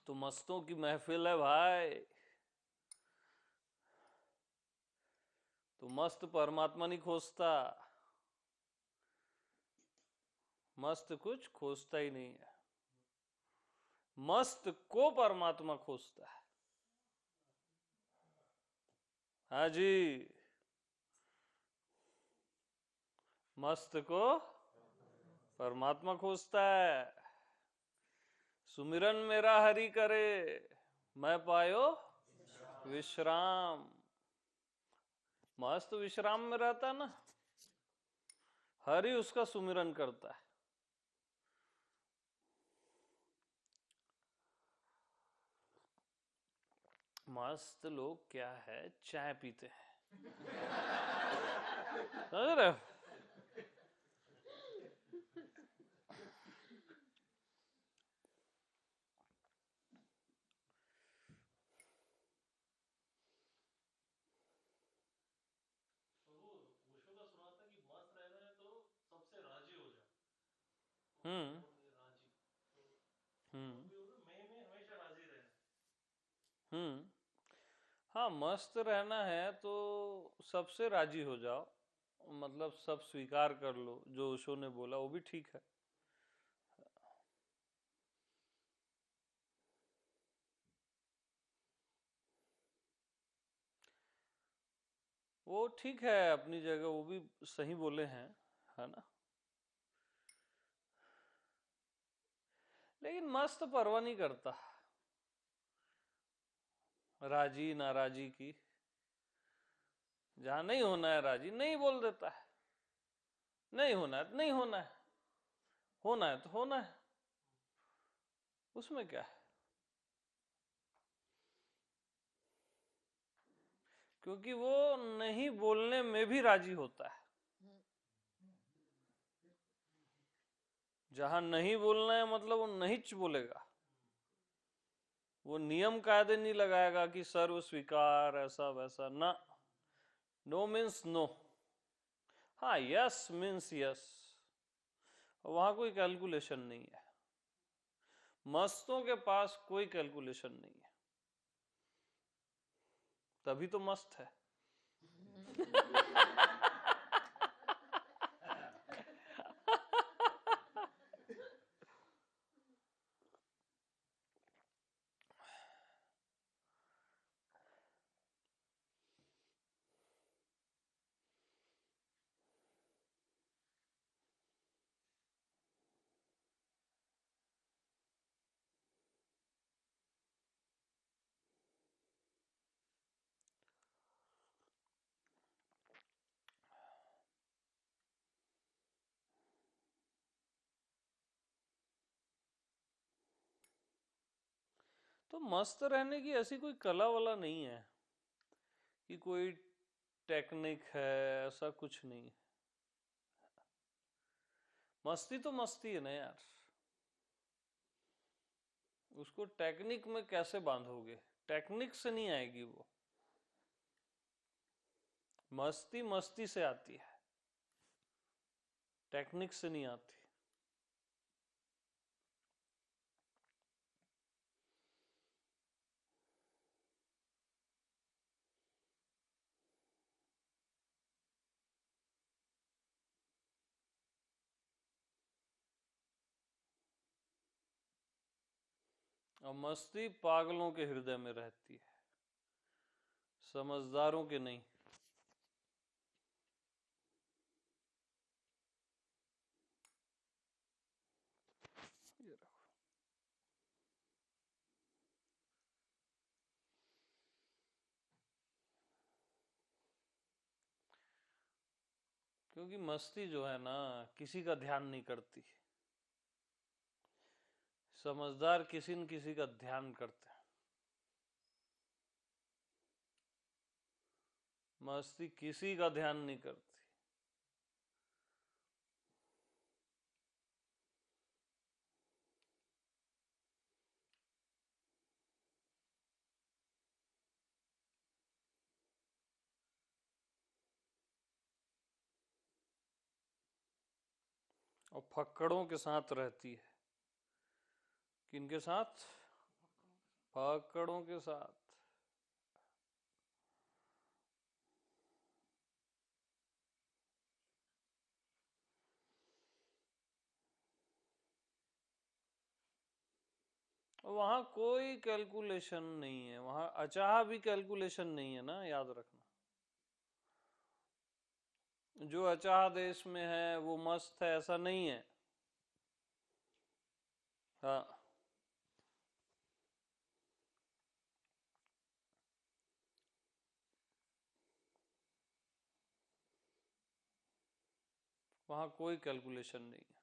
तो मस्तों की महफिल है भाई। तो मस्त परमात्मा नहीं खोजता, मस्त कुछ खोजता ही नहीं है, मस्त को परमात्मा खोजता है। हाँ जी, मस्त को परमात्मा खोजता है। सुमिरन मेरा हरि करे, मैं पायो विश्राम। मस्त विश्राम में रहता है ना, हरि उसका सुमिरन करता है। मस्त लोग क्या है, चाय पीते हैं। समझ रहे हो? ओशो का सुना था कि मस्त रहना है तो सबसे राजी हो जाओ। हम्म राजी तो हम्म वो भी होता, मैं हमेशा राजी रहना। हम्म। हाँ, मस्त रहना है तो सबसे राजी हो जाओ, मतलब सब स्वीकार कर लो। जो ओशो ने बोला वो भी ठीक है। वो ठीक है अपनी जगह, वो भी सही बोले हैं, है ना। लेकिन मस्त परवाह नहीं करता राजी नाराजी की। जहां नहीं होना है राजी, नहीं बोल देता है। नहीं होना है तो नहीं होना है, होना है तो होना है, उसमें क्या है। क्योंकि वो नहीं बोलने में भी राजी होता है। जहां नहीं बोलना है मतलब वो नहीं बोलेगा। वो नियम कायदे नहीं लगाएगा कि सर्व स्वीकार ऐसा वैसा ना। No means no. हाँ, यस मीन्स यस। वहां कोई कैलकुलेशन नहीं है। मस्तों के पास कोई कैलकुलेशन नहीं है, तभी तो मस्त है। तो मस्त रहने की ऐसी कोई कला वाला नहीं है कि कोई टेक्निक है, ऐसा कुछ नहीं है। मस्ती तो मस्ती है ना यार, उसको टेक्निक में कैसे बांधोगे। टेक्निक से नहीं आएगी वो, मस्ती मस्ती से आती है, टेक्निक से नहीं आती। और मस्ती पागलों के हृदय में रहती है, समझदारों के नहीं। ये रखो। क्योंकि मस्ती जो है ना, किसी का ध्यान नहीं करती। समझदार किसी न किसी का ध्यान करते हैं। मस्ती किसी का ध्यान नहीं करती। और फक्कड़ों के साथ रहती है। किनके साथ? पकड़ों के साथ। वहां कोई कैलकुलेशन नहीं है, वहां अचाह भी कैलकुलेशन नहीं है ना, याद रखना। जो अचाह देश में है वो मस्त है, ऐसा नहीं है। हाँ, वहां कोई कैलकुलेशन नहीं है।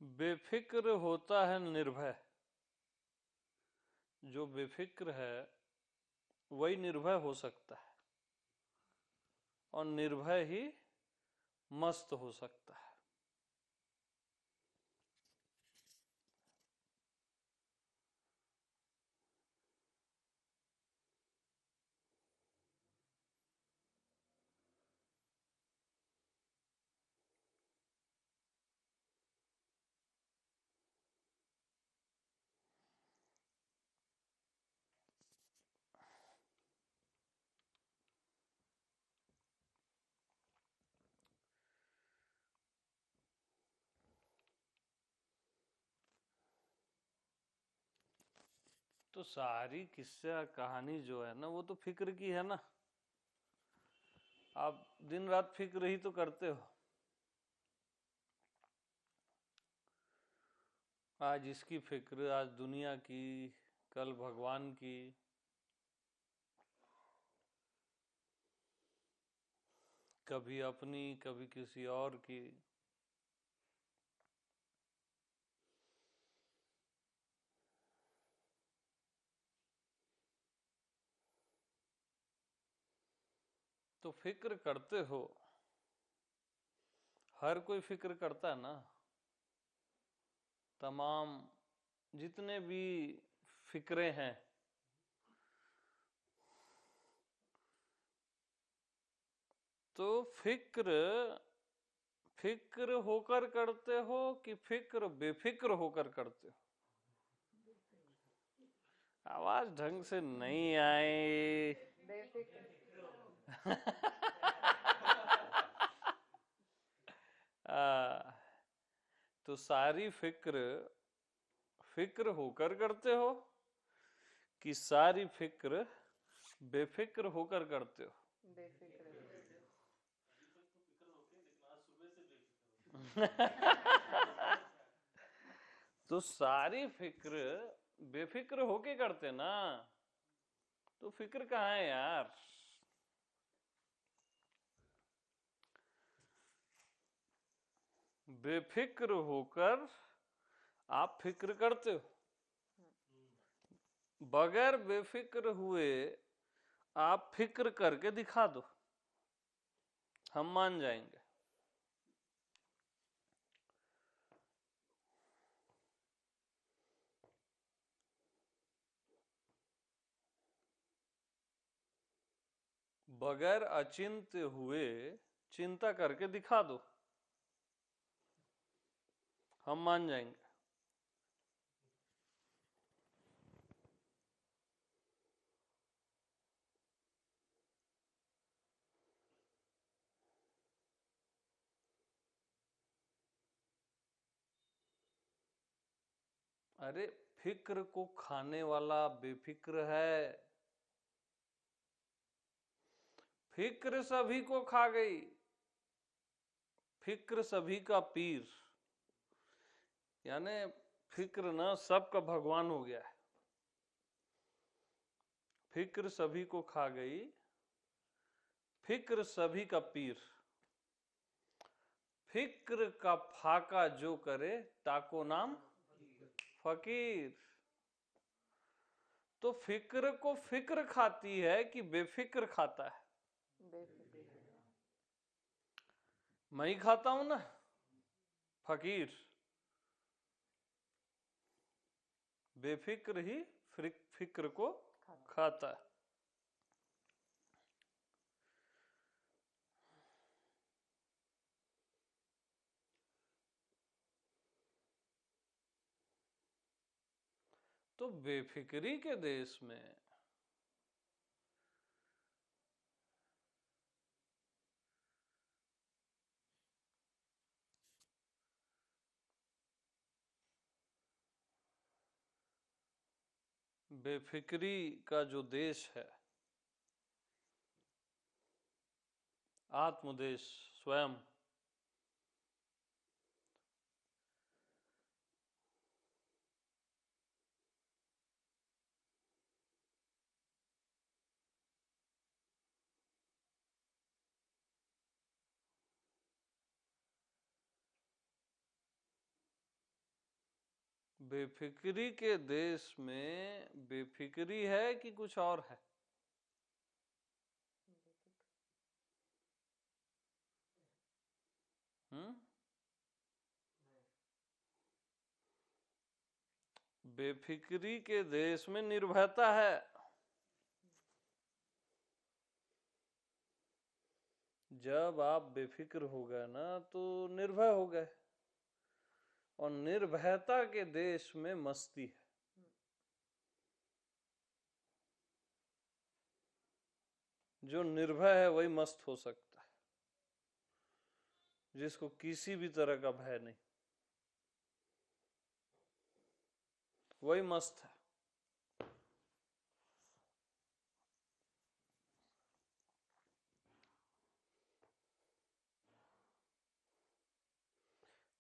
बेफिक्र होता है निर्भय। जो बेफिक्र है वही निर्भय हो सकता है, और निर्भय ही मस्त हो सकता है। तो सारी किस्सा कहानी जो है ना, वो तो फिक्र की है ना। आप दिन रात फिक्र ही तो करते हो। आज इसकी फिक्र, आज दुनिया की, कल भगवान की। कभी अपनी, कभी किसी और की। तो फिक्र करते हो, हर कोई फिक्र करता है ना। तमाम जितने भी फिक्रे हैं, तो फिक्र फिक्र होकर करते हो कि फिक्र बेफिक्र होकर करते हो? आवाज ढंग से नहीं आई। आ, तो सारी फिक्र फिक्र होकर करते हो कि सारी फिक्र बेफिक्र होकर करते हो? अभी तक तो फिक्र होके, लेकिन आज सुबह से बेफिक्र तो सारी फिक्र बेफिक्र होके करते ना, तो फिक्र कहाँ है यार? बेफिक्र होकर आप फिक्र करते हो, बगैर बेफिक्र हुए आप फिक्र करके दिखा दो, हम मान जाएंगे। बगैर अचिंत्य हुए चिंता करके दिखा दो, हम मान जाएंगे। अरे फिक्र को खाने वाला बेफिक्र है। फिक्र सभी को खा गई, फिक्र सभी का पीर। यानी फिक्र ना सबका भगवान हो गया है। फिक्र सभी को खा गई, फिक्र सभी का पीर। फिक्र का फाका जो करे, ताको नाम फकीर। तो फिक्र को फिक्र खाती है कि बेफिक्र खाता है? मैं ही खाता हूं ना, फकीर बेफिक्र ही फिक्र को खाता है। तो बेफिक्री के देश में बेफिक्री का जो देश है, आत्मदेश स्वयं, बेफिक्री के देश में बेफिक्री है कि कुछ और है? बेफिक्री के देश में निर्भयता है। जब आप बेफिक्र हो गए ना तो निर्भय हो गए, और निर्भयता के देश में मस्ती है। जो निर्भय है वही मस्त हो सकता है, जिसको किसी भी तरह का भय नहीं, वही मस्त है।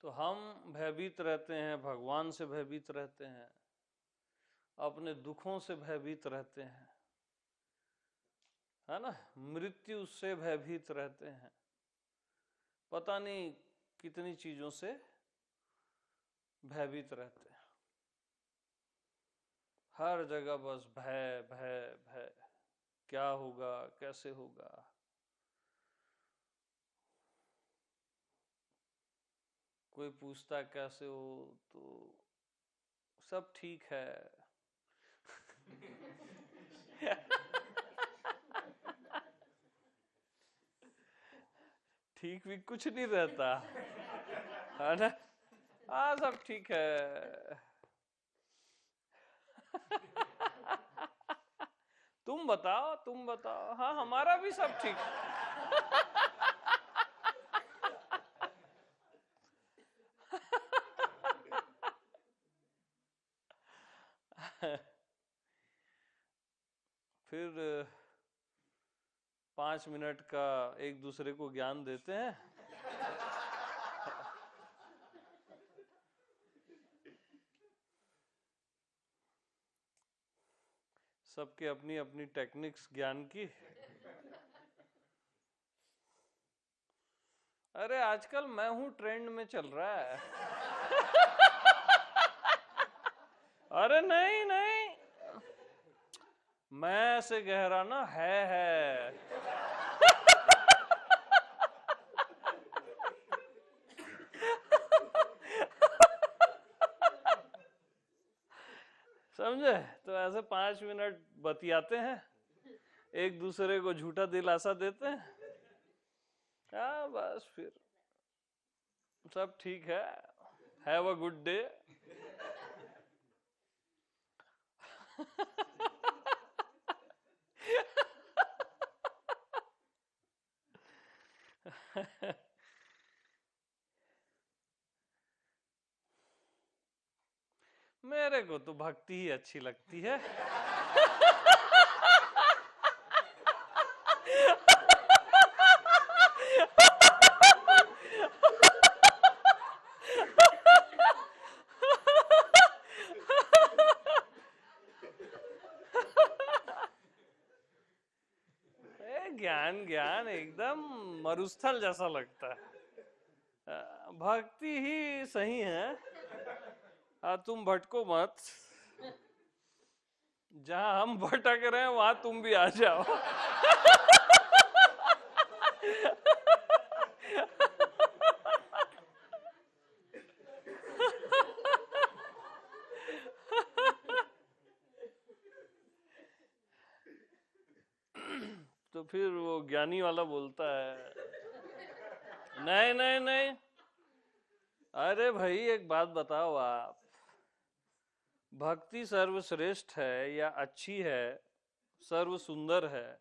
तो हम भयभीत रहते हैं, भगवान से भयभीत रहते हैं, अपने दुखों से भयभीत रहते हैं, है ना, मृत्यु से भयभीत रहते हैं, पता नहीं कितनी चीजों से भयभीत रहते हैं। हर जगह बस भय भय भय, क्या होगा, कैसे होगा। कोई पूछता कैसे हो तो सब ठीक है। ठीक भी कुछ नहीं रहता, है ना। हाँ सब ठीक है। तुम बताओ, हाँ हमारा भी सब ठीक। फिर 5 मिनट का एक दूसरे को ज्ञान देते हैं। सबके अपनी अपनी टेक्निक्स ज्ञान की। अरे आजकल मैं हूं ट्रेंड में चल रहा है। अरे नहीं नहीं, मैं से गहरा ना है। समझे? तो ऐसे 5 मिनट बतियाते हैं, एक दूसरे को झूठा दिलासा देते हैं, हाँ बस फिर सब ठीक है। Have a good day. मेरे को तो भक्ति ही अच्छी लगती है। ज्ञान ज्ञान एकदम मरुस्थल जैसा लगता है। भक्ति ही सही है। तुम भटको मत, जहां हम भटक रहे हैं वहां तुम भी आ जाओ। फिर वो ज्ञानी वाला बोलता है, नहीं नहीं नहीं, अरे भाई एक बात बताओ आप, भक्ति सर्वश्रेष्ठ है या अच्छी है, सर्व सुंदर है,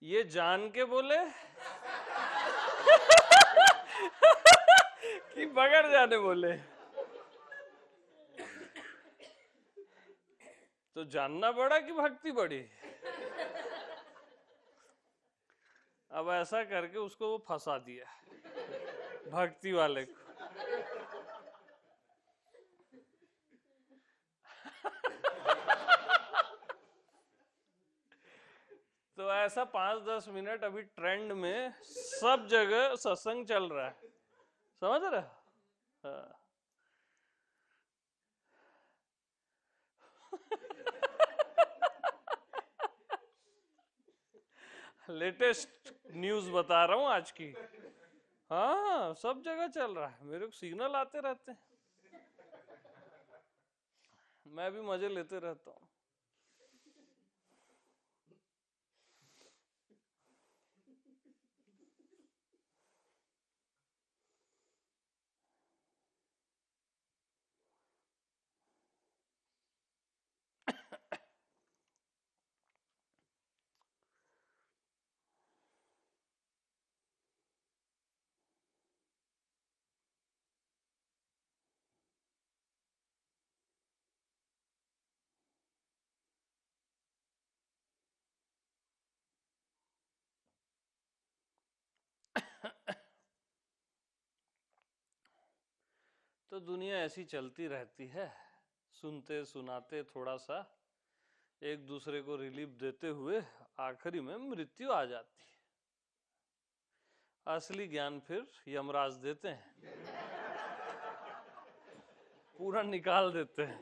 ये जान के बोले कि बगैर जाने बोले? तो जानना बड़ा कि भक्ति बड़ी? अब ऐसा करके उसको वो फंसा दिया, भक्ति वाले को। तो ऐसा 5-10 मिनट अभी ट्रेंड में सब जगह सत्संग चल रहा है, समझ रहे? हाँ। लेटेस्ट न्यूज बता रहा हूं आज की। हाँ सब जगह चल रहा है, मेरे को सिग्नल आते रहते हैं, मैं भी मजे लेते रहता हूँ। तो दुनिया ऐसी चलती रहती है, सुनते सुनाते थोड़ा सा एक दूसरे को रिलीफ देते हुए आखिरी में मृत्यु आ जाती है। असली ज्ञान फिर यमराज देते हैं, पूरा निकाल देते हैं।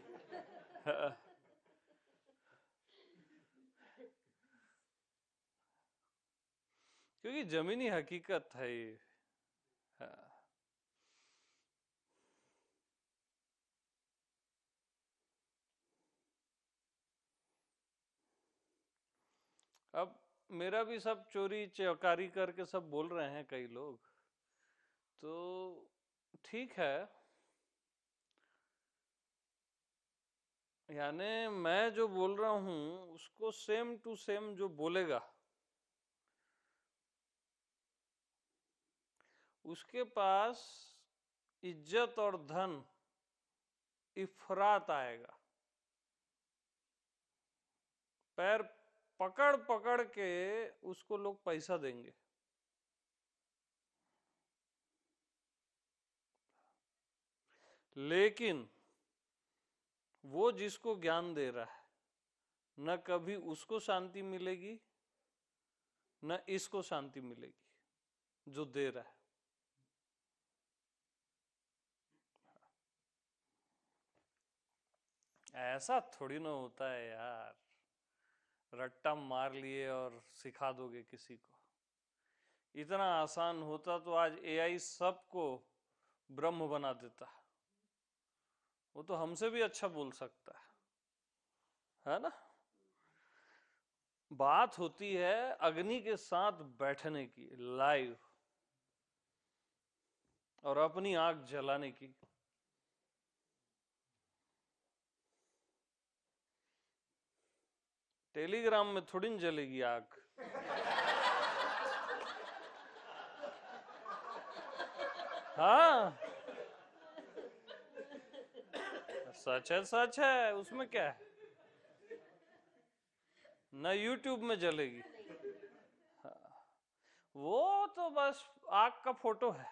क्योंकि जमीनी हकीकत है ये। अब मेरा भी सब चोरी चकारी करके सब बोल रहे हैं कई लोग, तो ठीक है, यानी मैं जो बोल रहा हूं उसको सेम टू सेम जो बोलेगा उसके पास इज्जत और धन इफरात आएगा, पैर पकड़ पकड़ के उसको लोग पैसा देंगे। लेकिन वो जिसको ज्ञान दे रहा है, न कभी उसको शांति मिलेगी न इसको शांति मिलेगी जो दे रहा है। ऐसा थोड़ी ना होता है यार, रट्टा मार लिए और सिखा दोगे किसी को। इतना आसान होता तो आज एआई सबको ब्रह्म बना देता, वो तो हमसे भी अच्छा बोल सकता है ना? बात होती है अग्नि के साथ बैठने की लाइव, और अपनी आग जलाने की। टेलीग्राम में थोड़ी न जलेगी आग। हाँ सच है, उसमें क्या है, न यूट्यूब में जलेगी। हाँ, वो तो बस आग का फोटो है।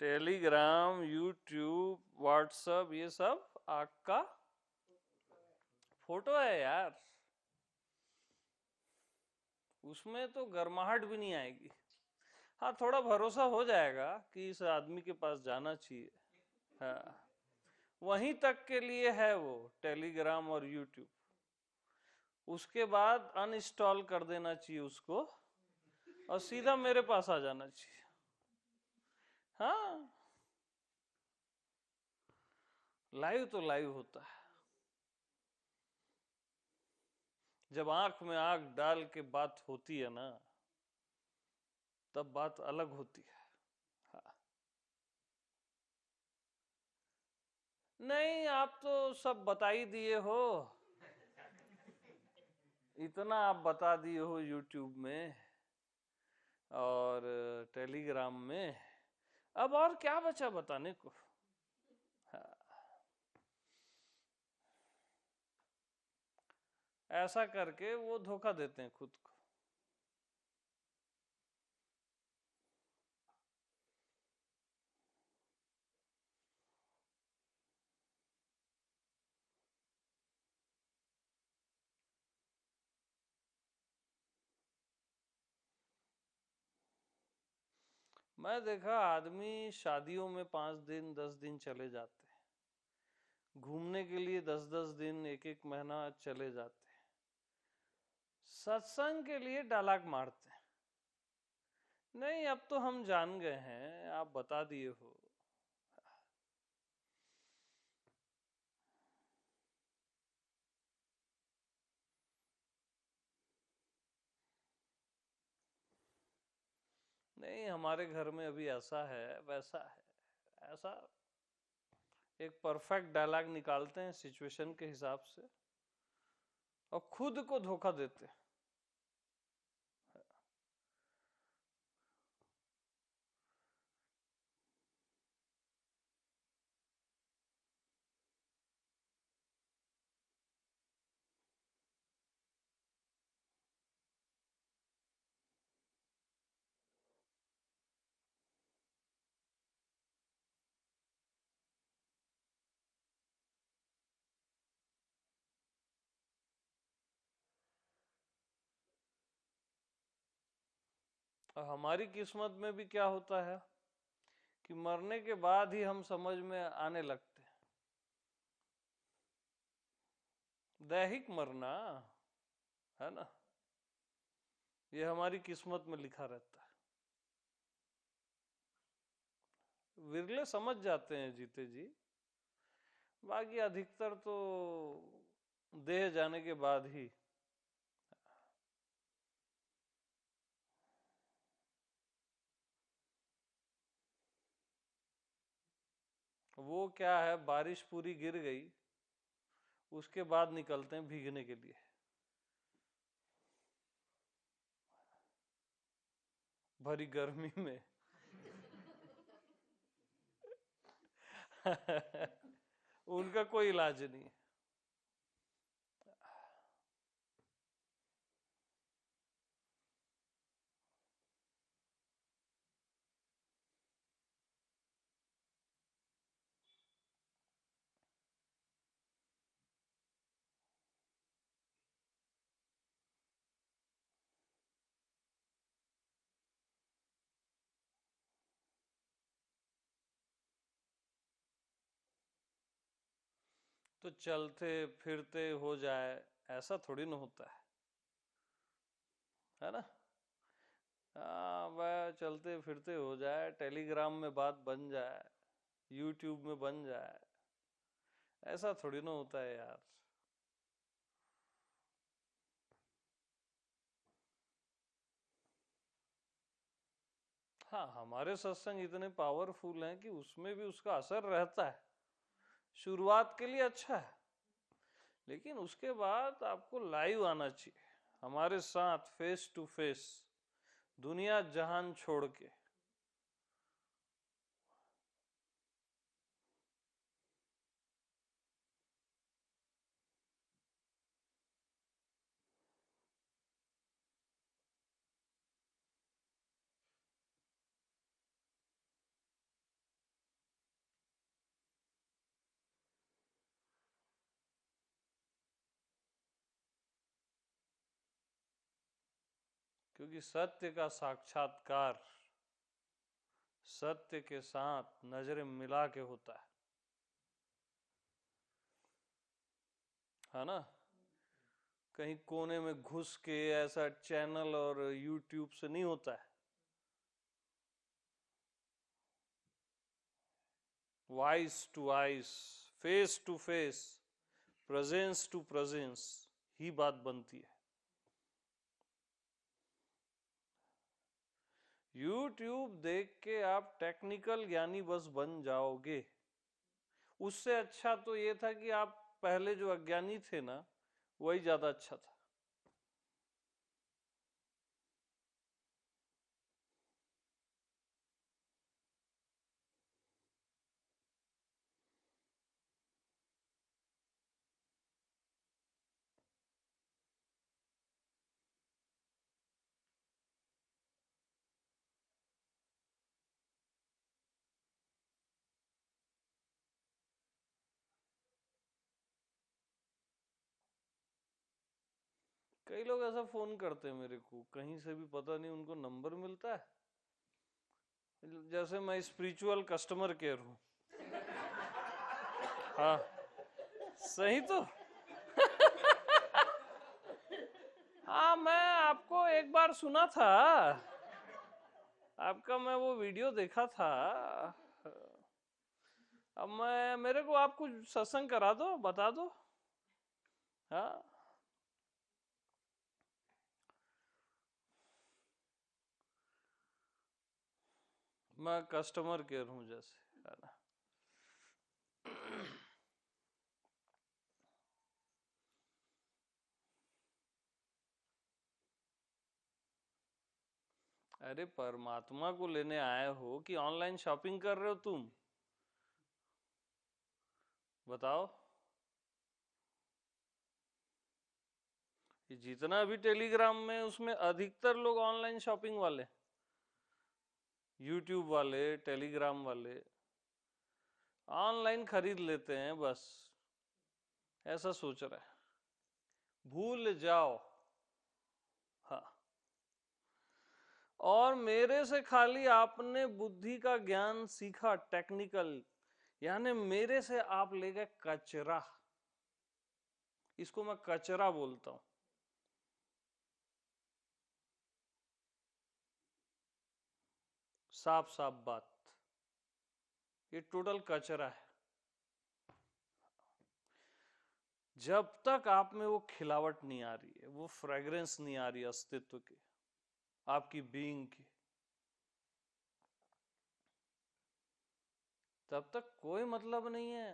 टेलीग्राम, यूट्यूब, व्हाट्सएप, ये सब आग का फोटो है यार, उसमें तो गर्माहट भी नहीं आएगी। हाँ थोड़ा भरोसा हो जाएगा कि इस आदमी के पास जाना चाहिए। हाँ वहीं तक के लिए है वो टेलीग्राम और यूट्यूब, उसके बाद अनइंस्टॉल कर देना चाहिए उसको और सीधा मेरे पास आ जाना चाहिए। हाँ लाइव तो लाइव होता है। जब आंख में आंख डाल के बात होती है ना, तब बात अलग होती है। हाँ। नहीं, आप तो सब बता ही दिए हो, इतना आप बता दिए हो यूट्यूब में और टेलीग्राम में, अब और क्या बचा बताने को। हाँ। ऐसा करके वो धोखा देते हैं खुद को। मैं देखा आदमी शादियों में 5 दिन 10 दिन चले जाते हैं, घूमने के लिए 10 10 दिन 1 1 महीना चले जाते हैं, सत्संग के लिए डायलॉग मारते हैं। नहीं, अब तो हम जान गए हैं, आप बता दिए हो। नहीं, हमारे घर में अभी ऐसा है वैसा है, ऐसा एक परफेक्ट डायलॉग निकालते हैं सिचुएशन के हिसाब से और खुद को धोखा देते हैं। और हमारी किस्मत में भी क्या होता है कि मरने के बाद ही हम समझ में आने लगते हैं। दैहिक मरना है ना, ये हमारी किस्मत में लिखा रहता है। विरले समझ जाते हैं जीते जी, बाकी अधिकतर तो देह जाने के बाद ही। वो क्या है, बारिश पूरी गिर गई उसके बाद निकलते हैं भीगने के लिए, भरी गर्मी में। उनका कोई इलाज नहीं। तो चलते फिरते हो जाए, ऐसा थोड़ी ना होता है ना। हाँ, वह चलते फिरते हो जाए, टेलीग्राम में बात बन जाए, यूट्यूब में बन जाए, ऐसा थोड़ी ना होता है यार। हाँ, हमारे सत्संग इतने पावरफुल हैं कि उसमें भी उसका असर रहता है। शुरुआत के लिए अच्छा है, लेकिन उसके बाद आपको लाइव आना चाहिए हमारे साथ, फेस टू फेस, दुनिया जहान छोड़ के। क्योंकि सत्य का साक्षात्कार सत्य के साथ नजरें मिला के होता है ना। कहीं कोने में घुस के ऐसा चैनल और यूट्यूब से नहीं होता है। Voice to eyes, face to face, presence to presence ही बात बनती है। YouTube देख के आप टेक्निकल ज्ञानी बस बन जाओगे। उससे अच्छा तो ये था कि आप पहले जो अज्ञानी थे ना, वही ज्यादा अच्छा था। कई लोग ऐसा फोन करते हैं मेरे को, कहीं से भी पता नहीं उनको नंबर मिलता है, जैसे मैं स्पिरिचुअल कस्टमर केयर हूँ। हाँ, सही तो। हाँ, मैं आपको एक बार सुना था, आपका मैं वो वीडियो देखा था। अब मैं, मेरे को आप कुछ सत्संग करा दो, बता दो। हाँ, मैं कस्टमर केयर हूँ जैसे, है ना। अरे परमात्मा को लेने आए हो कि ऑनलाइन शॉपिंग कर रहे हो तुम? बताओ। ये जितना भी टेलीग्राम में, उसमें अधिकतर लोग ऑनलाइन शॉपिंग वाले, यूट्यूब वाले, टेलीग्राम वाले ऑनलाइन खरीद लेते हैं बस, ऐसा सोच रहा है। भूल जाओ। हाँ, और मेरे से खाली आपने बुद्धि का ज्ञान सीखा, टेक्निकल, यानी मेरे से आप ले गए कचरा। इसको मैं कचरा बोलता हूं। साफ साफ बात, ये टोटल कचरा है। जब तक आप में वो खिलावट नहीं आ रही है, वो फ्रेग्रेंस नहीं आ रही अस्तित्व की, आपकी बीइंग की, तब तक कोई मतलब नहीं है।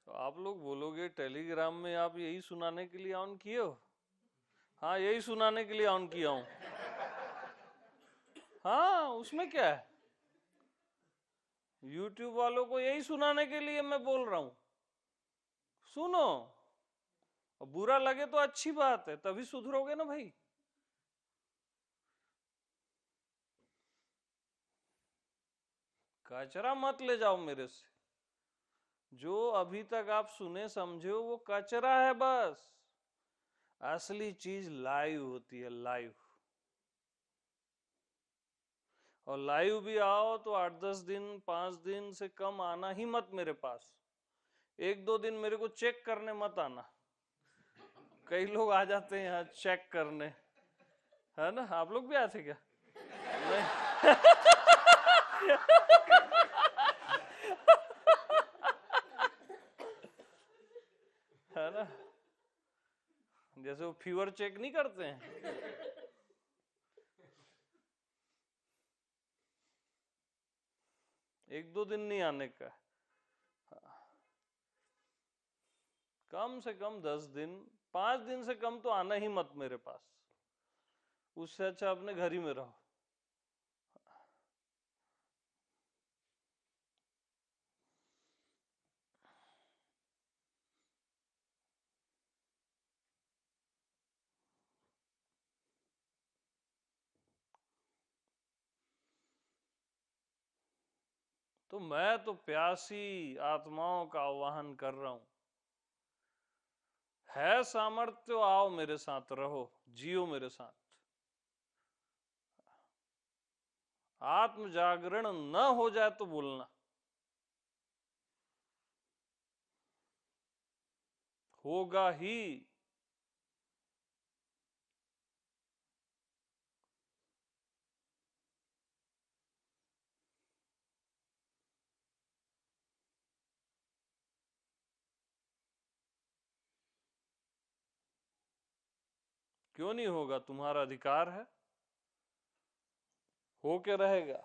तो आप लोग बोलोगे टेलीग्राम में आप यही सुनाने के लिए ऑन किए हो? हाँ, यही सुनाने के लिए ऑन किया हूं। हाँ, उसमें क्या है, यूट्यूब वालों को यही सुनाने के लिए मैं बोल रहा हूं। सुनो, और बुरा लगे तो अच्छी बात है, तभी सुधरोगे ना भाई। कचरा मत ले जाओ मेरे से। जो अभी तक आप सुने समझे हो वो कचरा है बस। असली चीज लाइव होती है, लाइव। और लाइव भी आओ तो 8-10 दिन, 5 दिन से कम आना ही मत मेरे पास। 1-2 दिन मेरे को चेक करने मत आना। कई लोग आ जाते हैं यहाँ चेक करने, है ना। आप लोग भी आए थे क्या? नहीं। है ना, जैसे वो फीवर चेक नहीं करते हैं। 1-2 दिन नहीं आने का, कम से कम 10 दिन, 5 दिन से कम तो आना ही मत मेरे पास। उससे अच्छा अपने घर ही में रहो। तो मैं तो प्यासी आत्माओं का आह्वान कर रहा हूं, है सामर्थ्य आओ मेरे साथ, रहो, जियो मेरे साथ। आत्म जागरण न हो जाए तो बोलना, होगा ही। क्यों नहीं होगा? तुम्हारा अधिकार है, हो के रहेगा।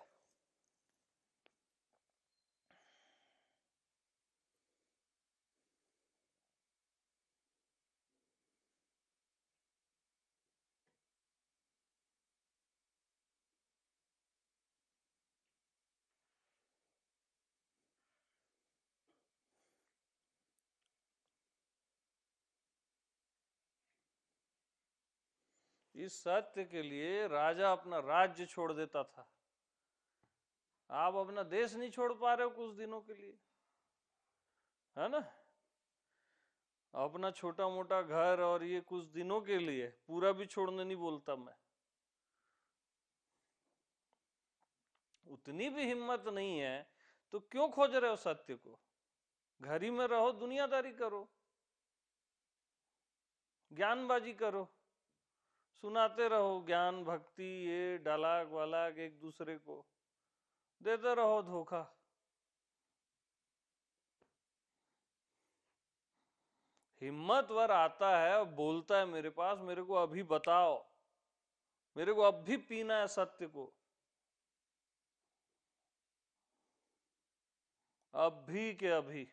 इस सत्य के लिए राजा अपना राज्य छोड़ देता था। आप अपना देश नहीं छोड़ पा रहे हो कुछ दिनों के लिए, है ना? अपना छोटा मोटा घर और ये कुछ दिनों के लिए, पूरा भी छोड़ने नहीं बोलता मैं। उतनी भी हिम्मत नहीं है तो क्यों खोज रहे हो सत्य को? घर ही में रहो, दुनियादारी करो, ज्ञानबाजी करो, सुनाते रहो ज्ञान भक्ति, ये डालाक वालाक एक दूसरे को देते रहो धोखा। हिम्मतवर आता है और बोलता है मेरे पास, मेरे को अभी बताओ, मेरे को अब भी पीना है सत्य को, अब भी के अभी।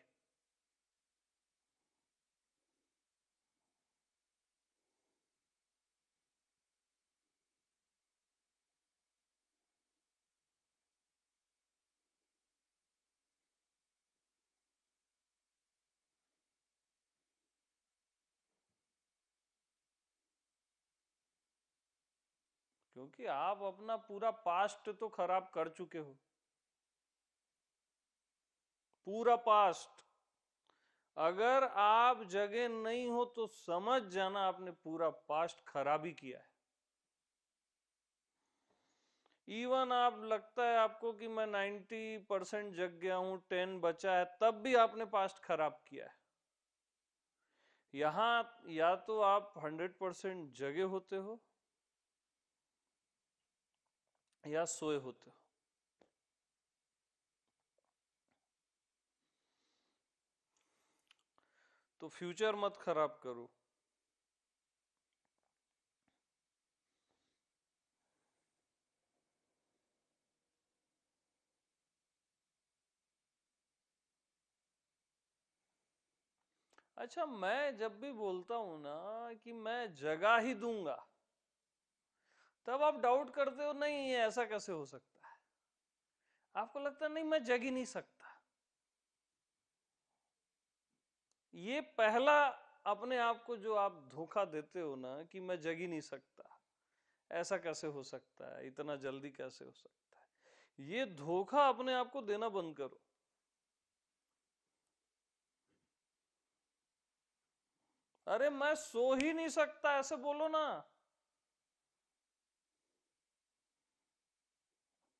क्योंकि आप अपना पूरा पास्ट तो खराब कर चुके हो, पूरा पास्ट। अगर आप जगह नहीं हो तो समझ जाना आपने पूरा पास्ट खराब ही किया है। इवन आप लगता है आपको कि मैं 90% जग गया हूं, 10 बचा है, तब भी आपने पास्ट खराब किया है। यहां या तो आप 100% जगे होते हो या सोए होते हो। तो फ्यूचर मत खराब करो। अच्छा, मैं जब भी बोलता हूं ना कि मैं जगा ही दूंगा, तब आप डाउट करते हो, नहीं ये ऐसा कैसे हो सकता है? आपको लगता है नहीं मैं जग ही नहीं सकता। ये पहला अपने आप को जो आप धोखा देते हो ना कि मैं जग ही नहीं सकता, ऐसा कैसे हो सकता है, इतना जल्दी कैसे हो सकता है, ये धोखा अपने आप को देना बंद करो। अरे मैं सो ही नहीं सकता ऐसे बोलो ना।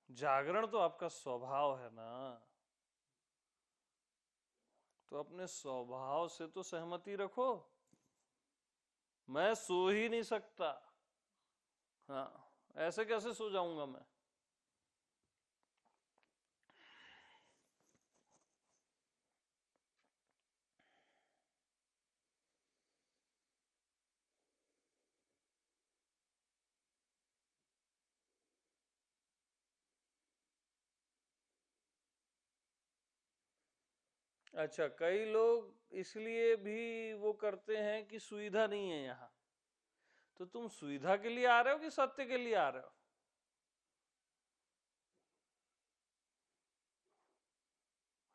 जागरण तो आपका स्वभाव है ना, तो अपने स्वभाव से तो सहमति रखो। मैं सो ही नहीं सकता, हाँ, ऐसे कैसे सो जाऊंगा मैं? अच्छा, कई लोग इसलिए भी वो करते हैं कि सुविधा नहीं है यहाँ। तो तुम सुविधा के लिए आ रहे हो कि सत्य के लिए आ रहे हो?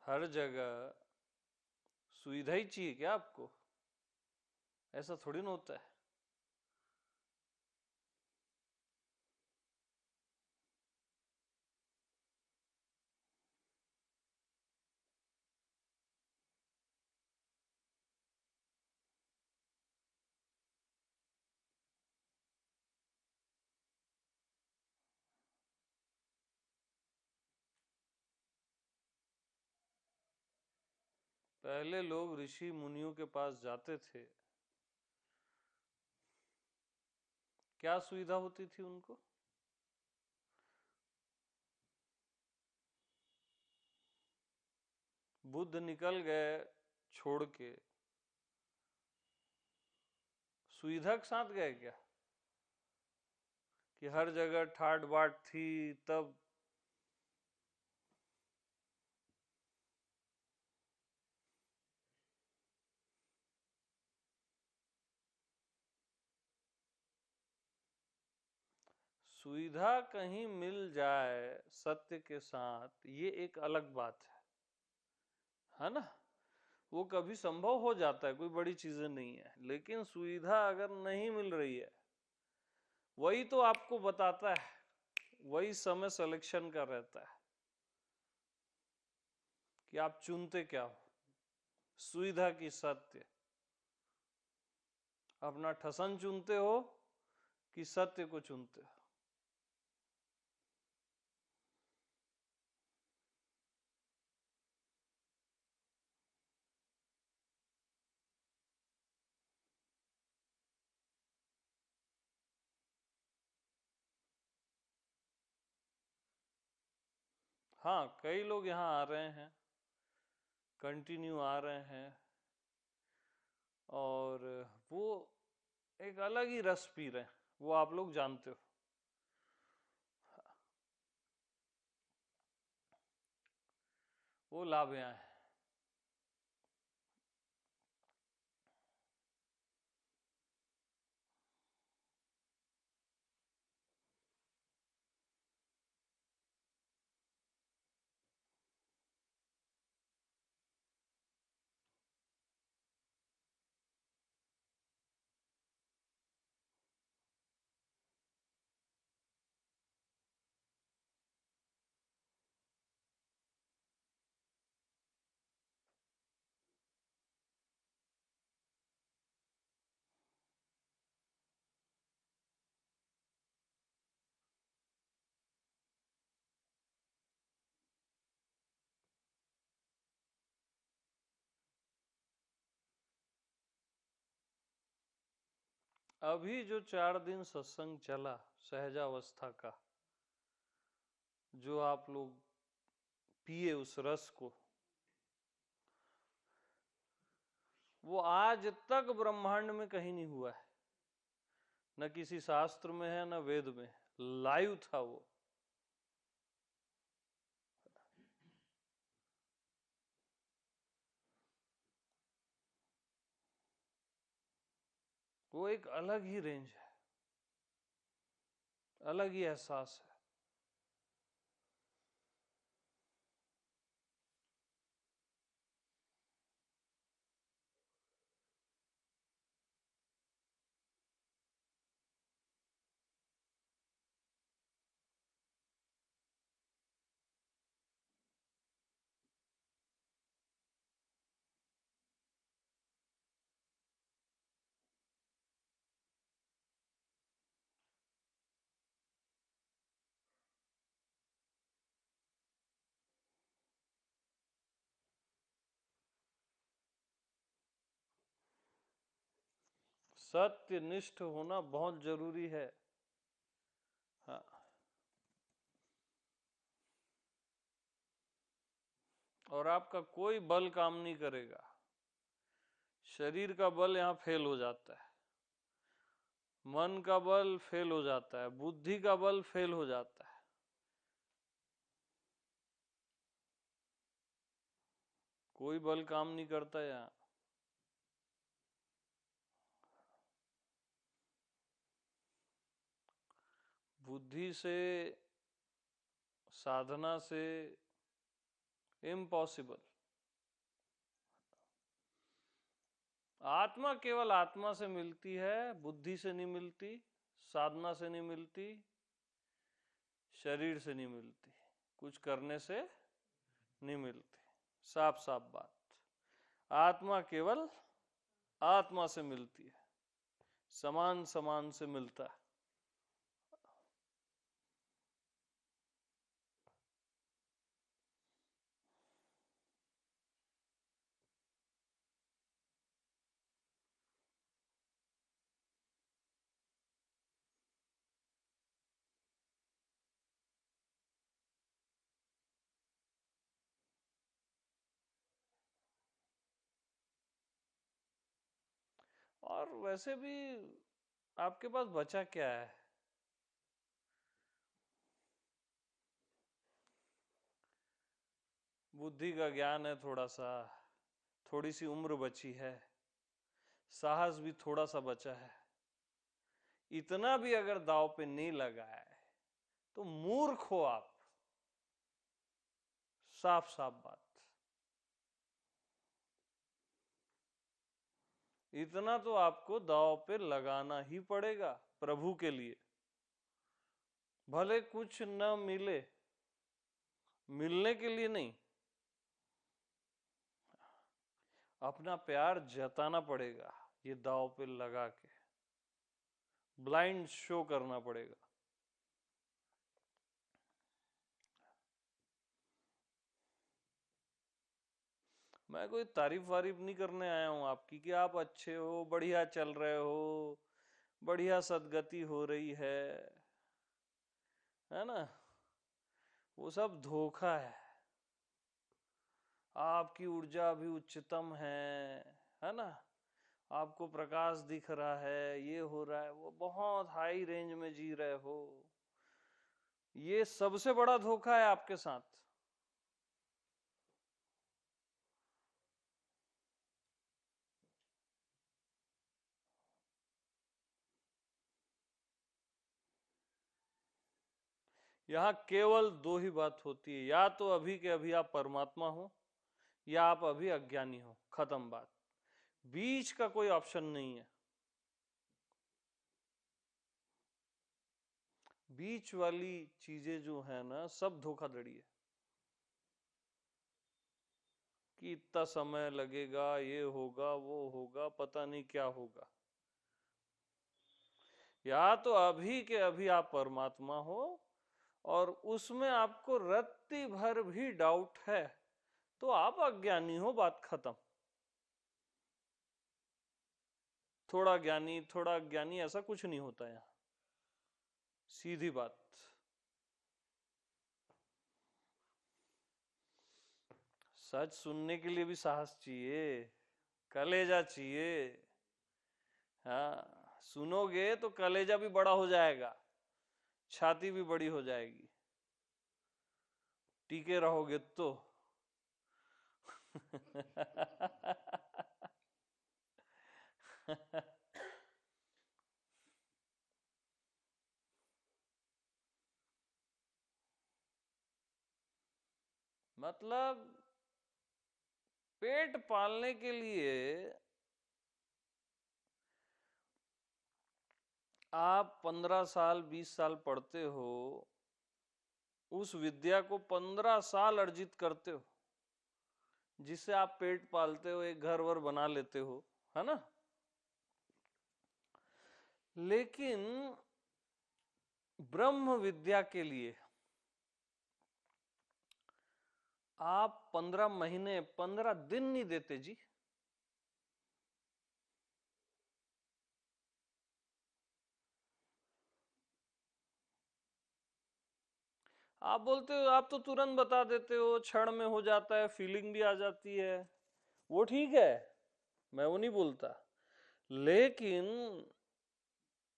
हर जगह सुविधा ही चाहिए क्या आपको? ऐसा थोड़ी ना होता है। पहले लोग ऋषि मुनियों के पास जाते थे, क्या सुविधा होती थी उनको? बुद्ध निकल गए छोड़ के, सुविधा के साथ गए क्या? कि हर जगह ठाट बाट थी तब। सुविधा कहीं मिल जाए सत्य के साथ, ये एक अलग बात है ना। वो कभी संभव हो जाता है, कोई बड़ी चीजें नहीं है, लेकिन सुविधा अगर नहीं मिल रही है, वही तो आपको बताता है, वही समय सिलेक्शन का रहता है कि आप चुनते क्या हो, सुविधा की सत्य। अपना ठसन चुनते हो कि सत्य को चुनते हो। हाँ, कई लोग यहाँ आ रहे हैं, कंटिन्यू आ रहे हैं, और वो एक अलग ही रस पी रहे हैं, वो आप लोग जानते हो। वो लाभ यहाँ है। अभी जो 4 दिन सत्संग चला सहजावस्था का, जो आप लोग पिए उस रस को, वो आज तक ब्रह्मांड में कहीं नहीं हुआ है, न किसी शास्त्र में है न वेद में। लाइव था वो। वो एक अलग ही रेंज है, अलग ही एहसास है। सत्यनिष्ठ होना बहुत जरूरी है। हाँ, और आपका कोई बल काम नहीं करेगा। शरीर का बल यहाँ फेल हो जाता है, मन का बल फेल हो जाता है, बुद्धि का बल फेल हो जाता है। कोई बल काम नहीं करता यहाँ। बुद्धि से, साधना से इम्पॉसिबल। आत्मा केवल आत्मा से मिलती है, बुद्धि से नहीं मिलती, साधना से नहीं मिलती, शरीर से नहीं मिलती, कुछ करने से नहीं मिलती। साफ साफ बात। आत्मा केवल आत्मा से मिलती है, समान समान से मिलता है। और वैसे भी आपके पास बचा क्या है? बुद्धि का ज्ञान है थोड़ा सा, थोड़ी सी उम्र बची है, साहस भी थोड़ा सा बचा है, इतना भी अगर दाव पे नहीं लगा है तो मूर्ख हो आप। साफ साफ बात। इतना तो आपको दाव पे लगाना ही पड़ेगा प्रभु के लिए। भले कुछ न मिले, मिलने के लिए नहीं, अपना प्यार जताना पड़ेगा, ये दाव पे लगा के ब्लाइंड शो करना पड़ेगा। मैं कोई तारीफ वारीफ नहीं करने आया हूं आपकी कि आप अच्छे हो, बढ़िया चल रहे हो, बढ़िया सदगति हो रही है ना। वो सब धोखा है। आपकी ऊर्जा भी उच्चतम है ना, आपको प्रकाश दिख रहा है, ये हो रहा है, वो बहुत हाई रेंज में जी रहे हो, ये सबसे बड़ा धोखा है आपके साथ। यहां केवल दो ही बात होती है, या तो अभी के अभी आप परमात्मा हो, या आप अभी अज्ञानी हो, खत्म बात। बीच का कोई ऑप्शन नहीं है। बीच वाली चीजें जो है ना, सब धोखाधड़ी है कि इतना समय लगेगा, ये होगा, वो होगा, पता नहीं क्या होगा। या तो अभी के अभी आप परमात्मा हो और उसमें आपको रत्ती भर भी डाउट है तो आप अज्ञानी हो, बात खत्म। थोड़ा ज्ञानी थोड़ा अज्ञानी ऐसा कुछ नहीं होता यहां, सीधी बात। सच सुनने के लिए भी साहस चाहिए, कलेजा चाहिए। हाँ, सुनोगे तो कलेजा भी बड़ा हो जाएगा, छाती भी बड़ी हो जाएगी, टीके रहोगे तो। मतलब पेट पालने के लिए आप 15 साल 20 साल पढ़ते हो, उस विद्या को 15 साल अर्जित करते हो, जिससे आप पेट पालते हो, एक घर वर बना लेते हो, है ना। लेकिन ब्रह्म विद्या के लिए आप 15 महीने 15 दिन नहीं देते जी। आप बोलते हो, आप तो तुरंत बता देते हो, क्षण में हो जाता है, फीलिंग भी आ जाती है, वो ठीक है, मैं वो नहीं बोलता। लेकिन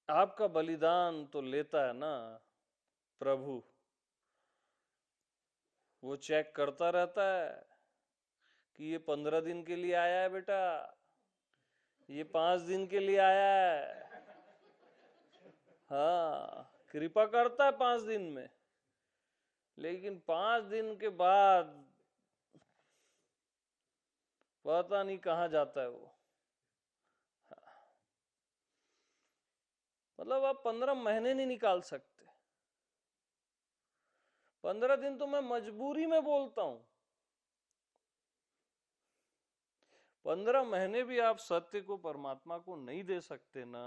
आपका बलिदान तो लेता है ना प्रभु, वो चेक करता रहता है कि ये 15 दिन के लिए आया है बेटा, ये 5 दिन के लिए आया है। हाँ, कृपा करता है 5 दिन में, लेकिन 5 दिन के बाद पता नहीं कहाँ जाता है वो। मतलब आप 15 महीने नहीं निकाल सकते, 15 दिन तो मैं मजबूरी में बोलता हूं। 15 महीने भी आप सत्य को परमात्मा को नहीं दे सकते ना,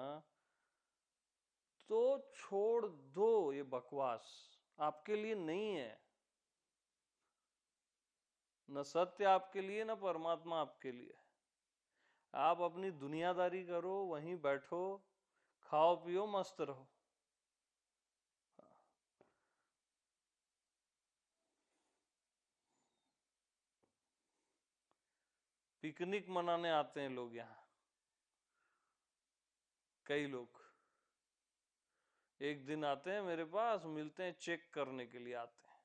तो छोड़ दो, ये बकवास आपके लिए नहीं है। न सत्य आपके लिए, न परमात्मा आपके लिए। आप अपनी दुनियादारी करो, वहीं बैठो, खाओ पियो, मस्त रहो। पिकनिक मनाने आते हैं लोग यहाँ, कई लोग एक दिन आते हैं मेरे पास, मिलते हैं, चेक करने के लिए आते हैं,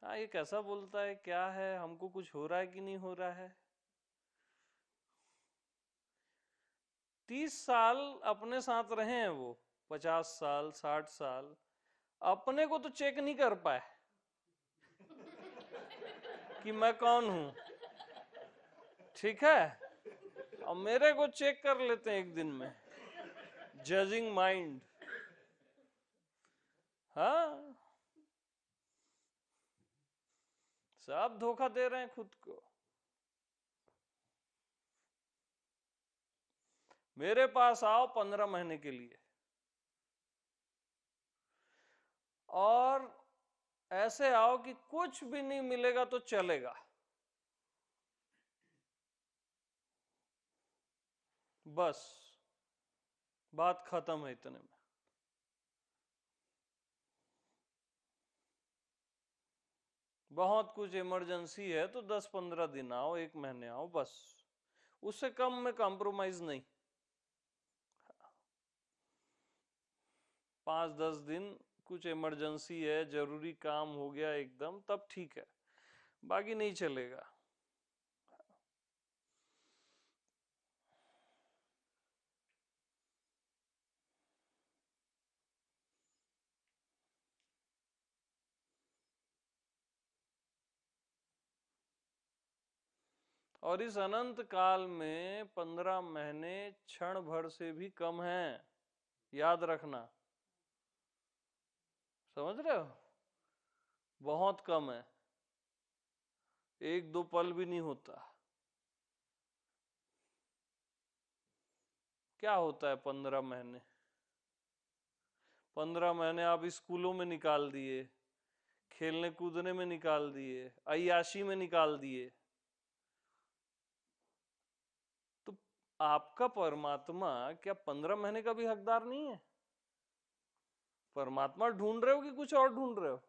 हाँ, ये कैसा बोलता है, क्या है, हमको कुछ हो रहा है कि नहीं हो रहा है। 30 साल अपने साथ रहे हैं वो, 50 साल 60 साल, अपने को तो चेक नहीं कर पाए कि मैं कौन हूं। ठीक है, और मेरे को चेक कर लेते हैं एक दिन में। Judging mind. हाँ, सब धोखा दे रहे हैं खुद को। मेरे पास आओ 15 महीने के लिए, और ऐसे आओ कि कुछ भी नहीं मिलेगा तो चलेगा, बस बात खत्म है इतने में। बहुत कुछ इमरजेंसी है तो 10-15 दिन आओ, 1 महीने आओ, बस। उससे कम में कॉम्प्रोमाइज नहीं। 5-10 दिन कुछ इमरजेंसी है, जरूरी काम हो गया एकदम, तब ठीक है, बाकी नहीं चलेगा। और इस अनंत काल में 15 महीने क्षण भर से भी कम हैं, याद रखना। समझ रहे हो, बहुत कम है, 1-2 पल भी नहीं होता। क्या होता है 15 महीने? 15 महीने आप स्कूलों में निकाल दिए, खेलने कूदने में निकाल दिए, अय्याशी में निकाल दिए, तो आपका परमात्मा क्या 15 महीने का भी हकदार नहीं है? परमात्मा ढूंढ रहे हो कि कुछ और ढूंढ रहे हो?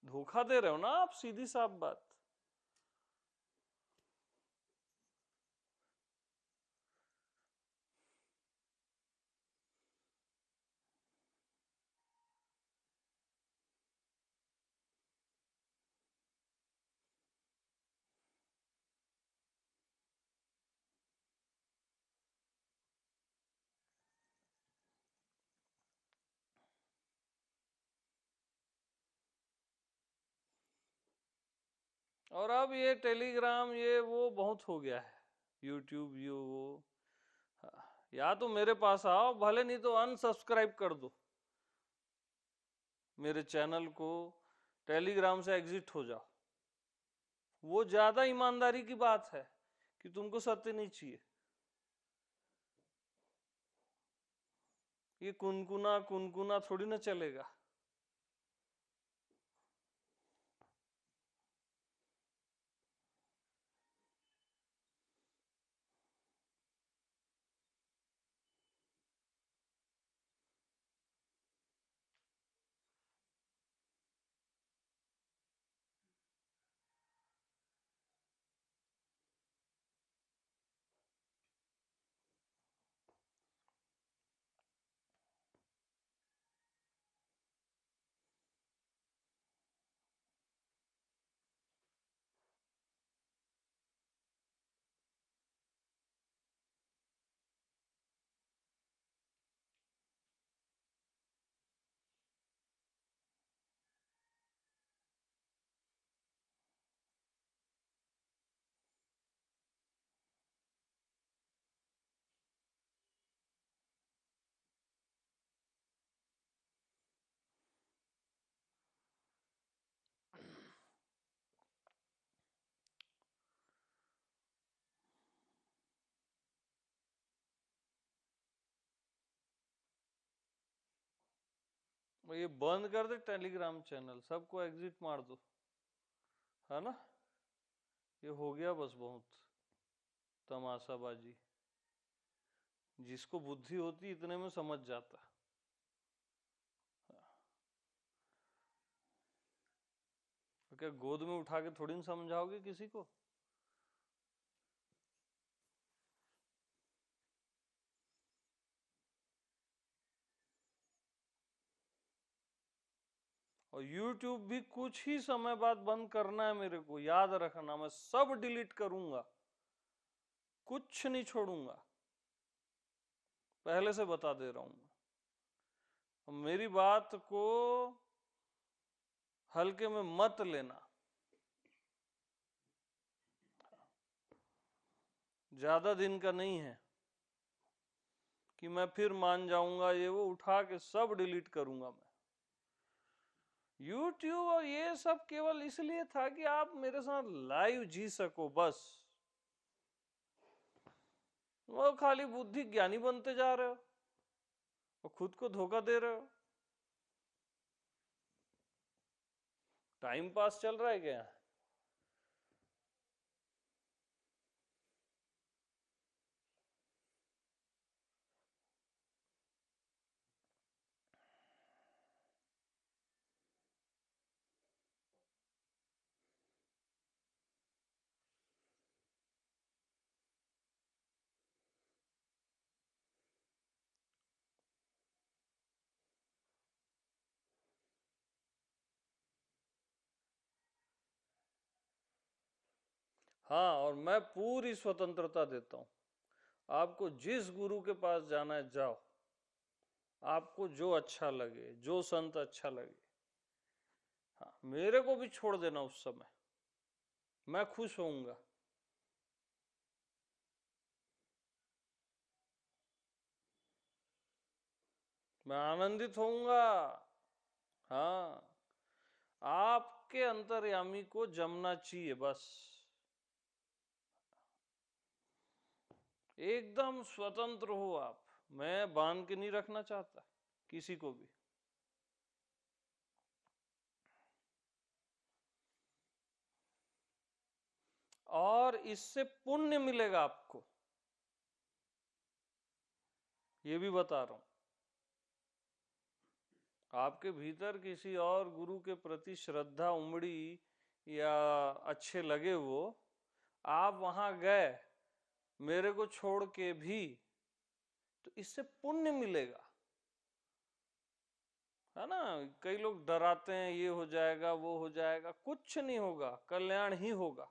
धोखा दे रहे हो ना आप, सीधी साफ बात। और अब ये टेलीग्राम ये वो बहुत हो गया है, यूट्यूब ये वो। हाँ, या तो मेरे पास आओ भले, नहीं तो अनसब्सक्राइब कर दो मेरे चैनल को, टेलीग्राम से एग्जिट हो जाओ। वो ज्यादा ईमानदारी की बात है कि तुमको सत्य नहीं चाहिए। ये कुनकुना कुनकुना थोड़ी ना चलेगा। ये बंद कर दे टेलीग्राम चैनल, सबको एग्जिट मार दो, है ना। ये हो गया बस बहुत तमाशाबाजी। जिसको बुद्धि होती इतने में समझ जाता। तो क्या गोद में उठा के थोड़ी ना समझाओगे किसी को? और YouTube भी कुछ ही समय बाद बंद करना है मेरे को, याद रखना। मैं सब डिलीट करूंगा, कुछ नहीं छोड़ूंगा, पहले से बता दे रहा हूं मैं। और मेरी बात को हल्के में मत लेना, ज्यादा दिन का नहीं है कि मैं फिर मान जाऊंगा। ये वो उठा के सब डिलीट करूंगा मैं। YouTube और ये सब केवल इसलिए था कि आप मेरे साथ लाइव जी सको, बस। वो खाली बुद्धि ज्ञानी बनते जा रहे हो और खुद को धोखा दे रहे हो। टाइम पास चल रहा है क्या? हाँ, और मैं पूरी स्वतंत्रता देता हूं। आपको जिस गुरु के पास जाना है जाओ, आपको जो अच्छा लगे, जो संत अच्छा लगे। हाँ, मेरे को भी छोड़ देना उस समय, मैं खुश होऊंगा। मैं आनंदित होऊंगा। हाँ, आपके अंतर्यामी को जमना चाहिए, बस। एकदम स्वतंत्र हो आप। मैं बांध के नहीं रखना चाहता किसी को भी। और इससे पुण्य मिलेगा आपको, ये भी बता रहा हूं। आपके भीतर किसी और गुरु के प्रति श्रद्धा उमड़ी या अच्छे लगे वो, आप वहां गए मेरे को छोड़ के भी, तो इससे पुण्य मिलेगा, है ना। कई लोग डराते हैं ये हो जाएगा वो हो जाएगा, कुछ नहीं होगा, कल्याण ही होगा।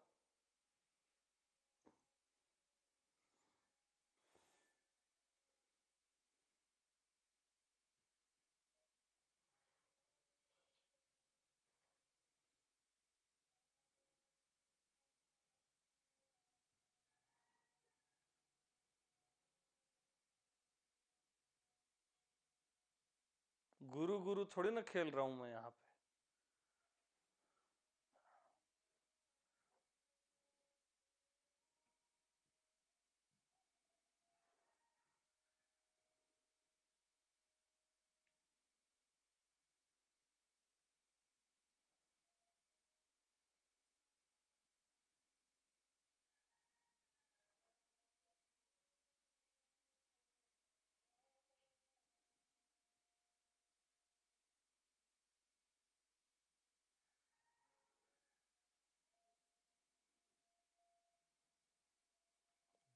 गुरु गुरु थोड़ी ना खेल रहा हूं मैं यहाँ पे।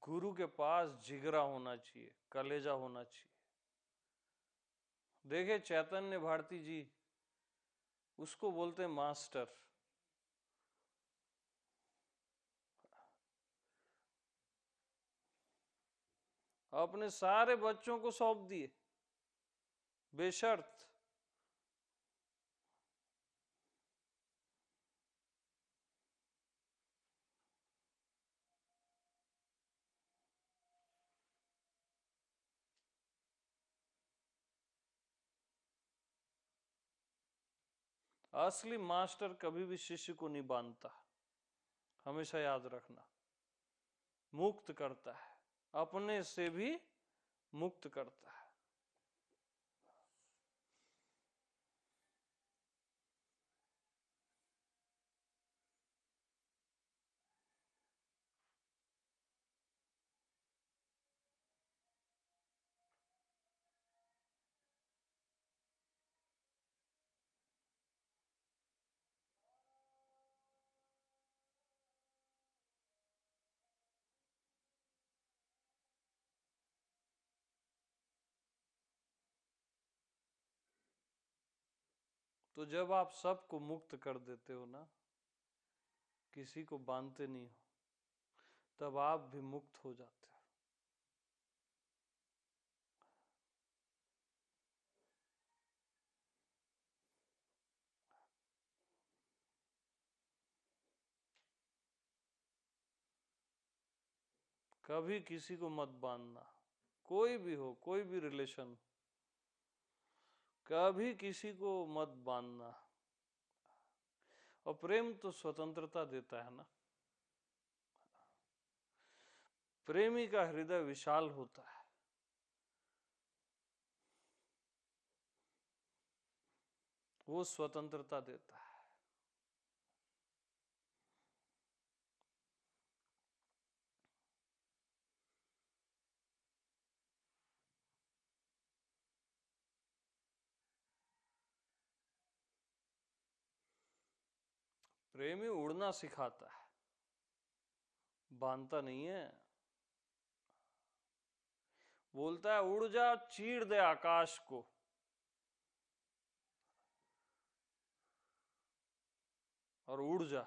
गुरु के पास जिगरा होना चाहिए, कलेजा होना चाहिए। देखे चैतन्य भारती जी, उसको बोलते हैं मास्टर। अपने सारे बच्चों को सौंप दिए बेशर्त। असली मास्टर कभी भी शिष्य को नहीं बांधता, हमेशा याद रखना। मुक्त करता है, अपने से भी मुक्त करता है। तो जब आप सबको मुक्त कर देते हो ना, किसी को बांधते नहीं हो, तब आप भी मुक्त हो जाते हो। कभी किसी को मत बांधना, कोई भी हो, कोई भी रिलेशन, कभी किसी को मत बांधना। और प्रेम तो स्वतंत्रता देता है ना। प्रेमी का हृदय विशाल होता है, वो स्वतंत्रता देता है। प्रेमी उड़ना सिखाता है, बांधता नहीं है। बोलता है उड़ जा, चीर दे आकाश को। और उड़ जा।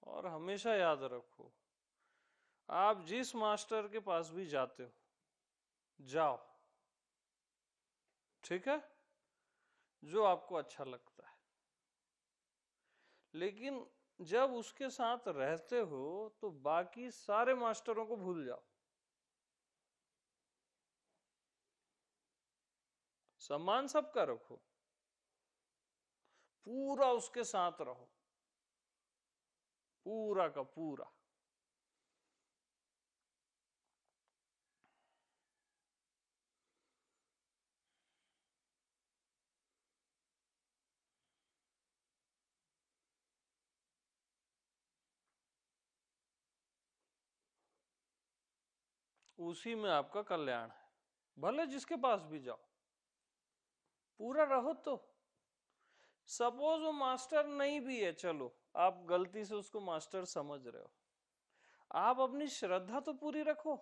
और हमेशा याद रखो, आप जिस मास्टर के पास भी जाते हो, जाओ, ठीक है, जो आपको अच्छा लगता है। लेकिन जब उसके साथ रहते हो तो बाकी सारे मास्टरों को भूल जाओ। सम्मान सबका रखो, पूरा उसके साथ रहो, पूरा का पूरा। उसी में आपका कल्याण है, भले जिसके पास भी जाओ, पूरा रहो। तो सपोज वो मास्टर नहीं भी है, चलो आप गलती से उसको मास्टर समझ रहे हो, आप अपनी श्रद्धा तो पूरी रखो।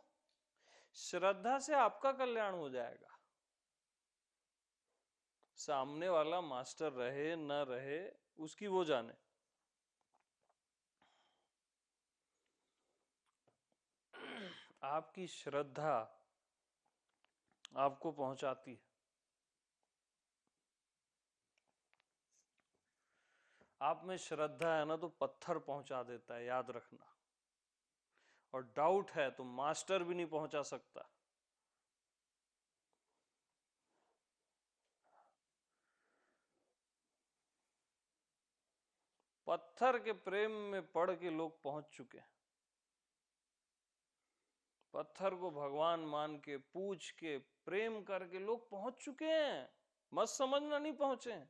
श्रद्धा से आपका कल्याण हो जाएगा। सामने वाला मास्टर रहे न रहे, उसकी वो जाने। आपकी श्रद्धा आपको पहुंचाती है। आप में श्रद्धा है ना, तो पत्थर पहुंचा देता है, याद रखना। और डाउट है तो मास्टर भी नहीं पहुंचा सकता। पत्थर के प्रेम में पड़ के लोग पहुंच चुके हैं। पत्थर को भगवान मान के, पूछ के, प्रेम करके लोग पहुंच चुके हैं। मत समझना नहीं पहुंचे।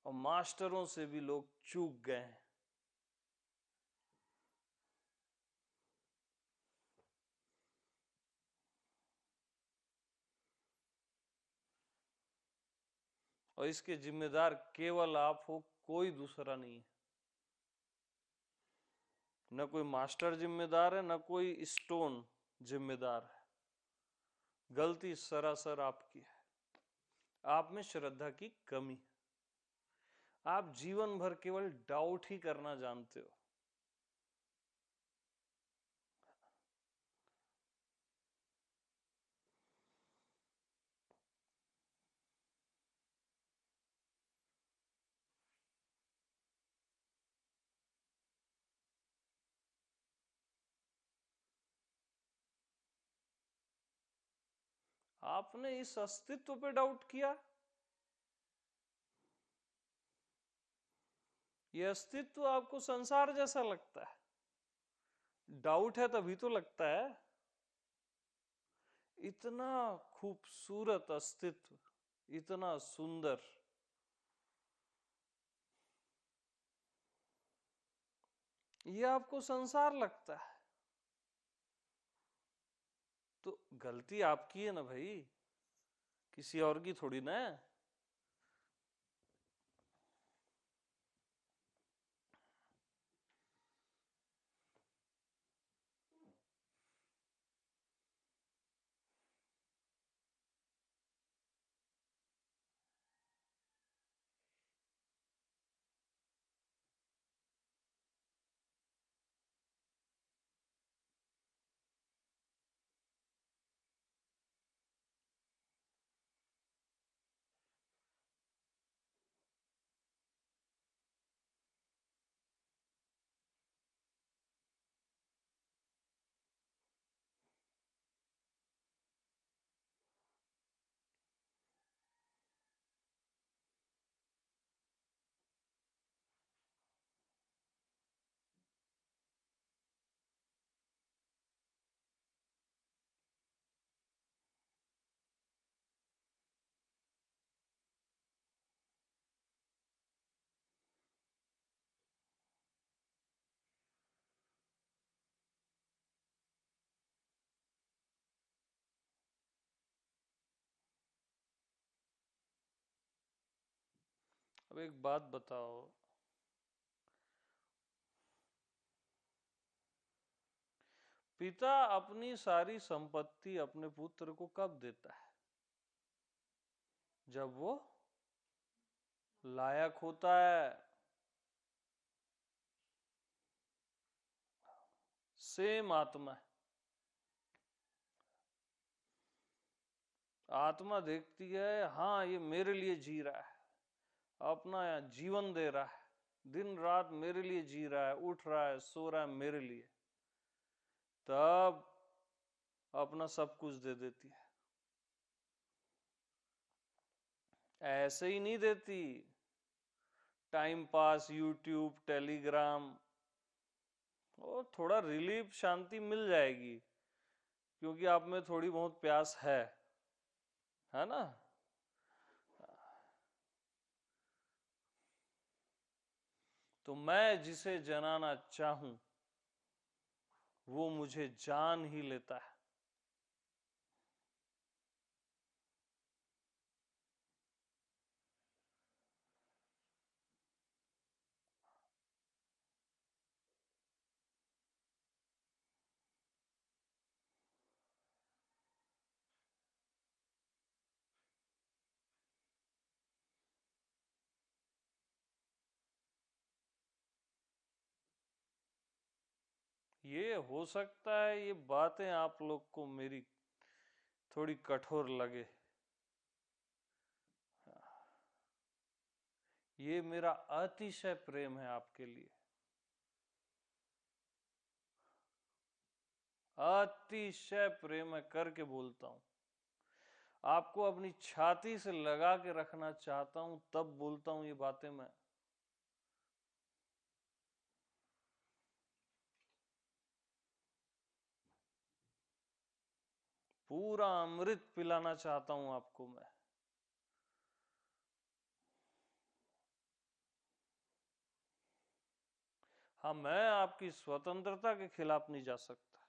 और मास्टरों से भी लोग चूक गए हैं। और इसके जिम्मेदार केवल आप हो, कोई दूसरा नहीं है। न कोई मास्टर जिम्मेदार है, न कोई स्टोन जिम्मेदार है। गलती सरासर आपकी है। आप में श्रद्धा की कमी है। आप जीवन भर केवल डाउट ही करना जानते हो। आपने इस अस्तित्व पे डाउट किया? ये अस्तित्व आपको संसार जैसा लगता है? डाउट है तभी तो लगता है। इतना खूबसूरत अस्तित्व, इतना सुंदर, ये आपको संसार लगता है? तो गलती आपकी है ना भाई, किसी और की थोड़ी ना है। अब एक बात बताओ, पिता अपनी सारी संपत्ति अपने पुत्र को कब देता है? जब वो लायक होता है। सेम आत्मा है। आत्मा देखती है, हाँ ये मेरे लिए जी रहा है, अपना जीवन दे रहा है, दिन रात मेरे लिए जी रहा है, उठ रहा है, सो रहा है मेरे लिए, तब अपना सब कुछ दे देती है। ऐसे ही नहीं देती। टाइम पास, यूट्यूब, टेलीग्राम, और थोड़ा रिलीफ, शांति मिल जाएगी, क्योंकि आप में थोड़ी बहुत प्यास है ना? तो मैं जिसे जनाना चाहूं वो मुझे जान ही लेता है। ये हो सकता है ये बातें आप लोग को मेरी थोड़ी कठोर लगे, ये मेरा अतिशय प्रेम है आपके लिए, अतिशय प्रेम है, करके बोलता हूं। आपको अपनी छाती से लगा के रखना चाहता हूं, तब बोलता हूं ये बातें मैं। पूरा अमृत पिलाना चाहता हूं आपको मैं। हाँ, मैं आपकी स्वतंत्रता के खिलाफ नहीं जा सकता,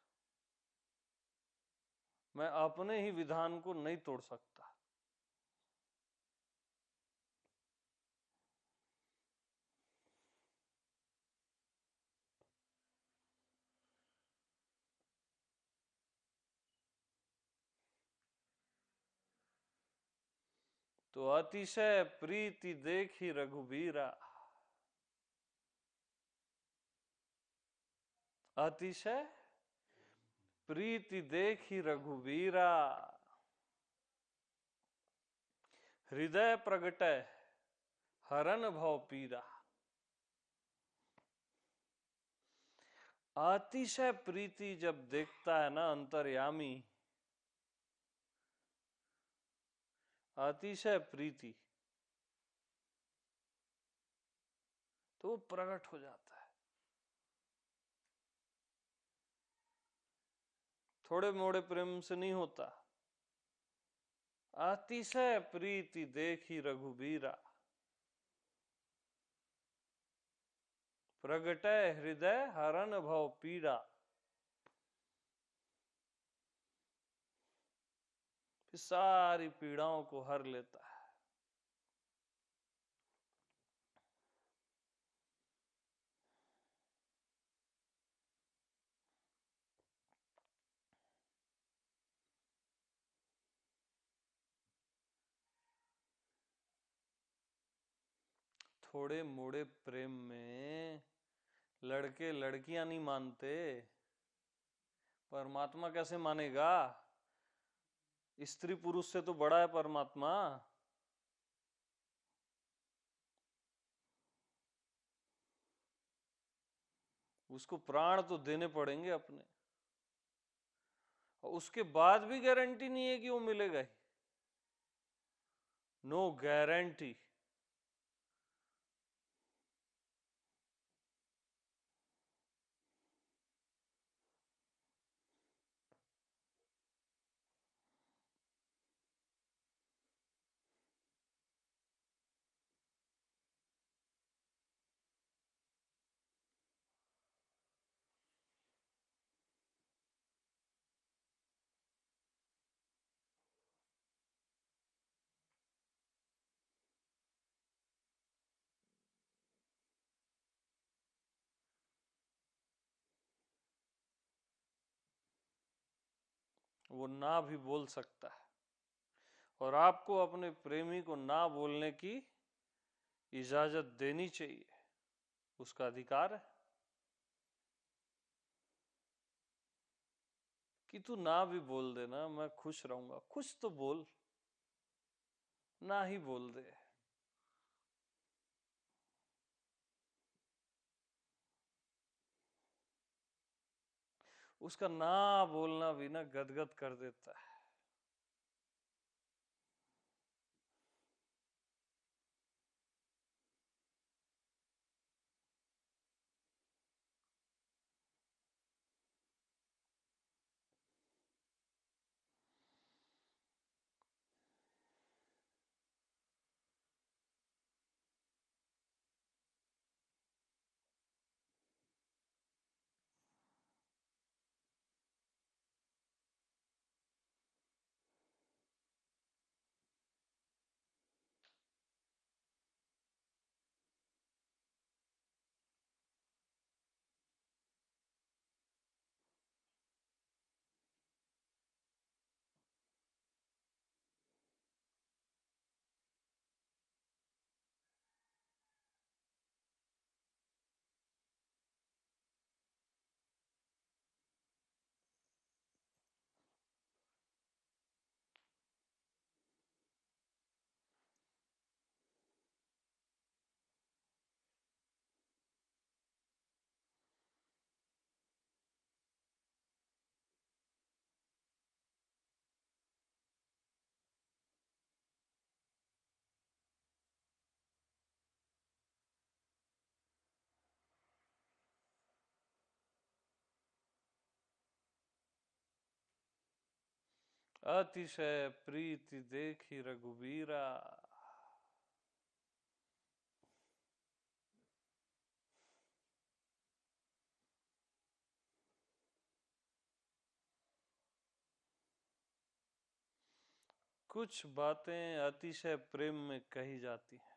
मैं अपने ही विधान को नहीं तोड़ सकता। तो अतिशय प्रीति देखी रघुबीरा, अतिशय प्रीति देखी रघुबीरा, हृदय प्रगटय हरन भव पीरा। अतिशय प्रीति जब देखता है ना अंतर्यामी, अतिशय प्रीति, तो वो प्रकट हो जाता है। थोड़े मोड़े प्रेम से नहीं होता। अतिशय प्रीति देखी रघुबीरा, प्रगटै हृदय हरन भव पीड़ा। फिर सारी पीड़ाओं को हर लेता है। थोड़े मोड़े प्रेम में लड़के लड़कियां नहीं मानते, परमात्मा कैसे मानेगा? स्त्री पुरुष से तो बड़ा है परमात्मा। उसको प्राण तो देने पड़ेंगे अपने, और उसके बाद भी गारंटी नहीं है कि वो मिलेगा ही। No guarantee. वो ना भी बोल सकता है, और आपको अपने प्रेमी को ना बोलने की इजाजत देनी चाहिए, उसका अधिकार है। कि तू ना भी बोल देना, मैं खुश रहूंगा। कुछ तो बोल, ना ही बोल दे। उसका ना बोलना भी ना गदगद कर देता है। अतिशय प्रीति देखी रघुबीरा। कुछ बातें अतिशय प्रेम में कही जाती हैं।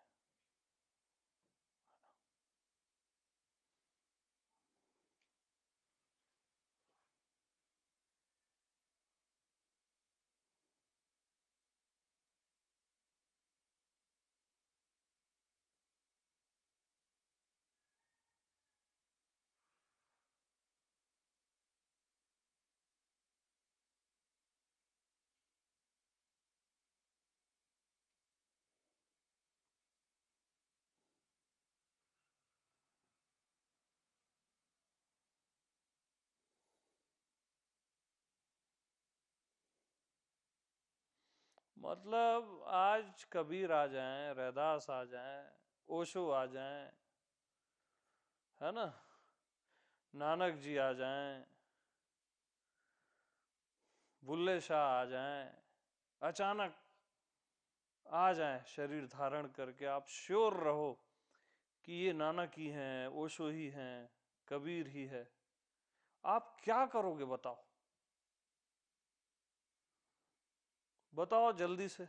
मतलब आज कबीर आ जाएं, रैदास आ जाएं, ओशो आ जाएं, है ना, नानक जी आ जाएं, बुल्ले शाह आ जाएं, अचानक आ जाएं शरीर धारण करके, आप श्योर रहो कि ये नानक ही हैं, ओशो ही हैं, कबीर ही है, आप क्या करोगे बताओ? बताओ जल्दी से।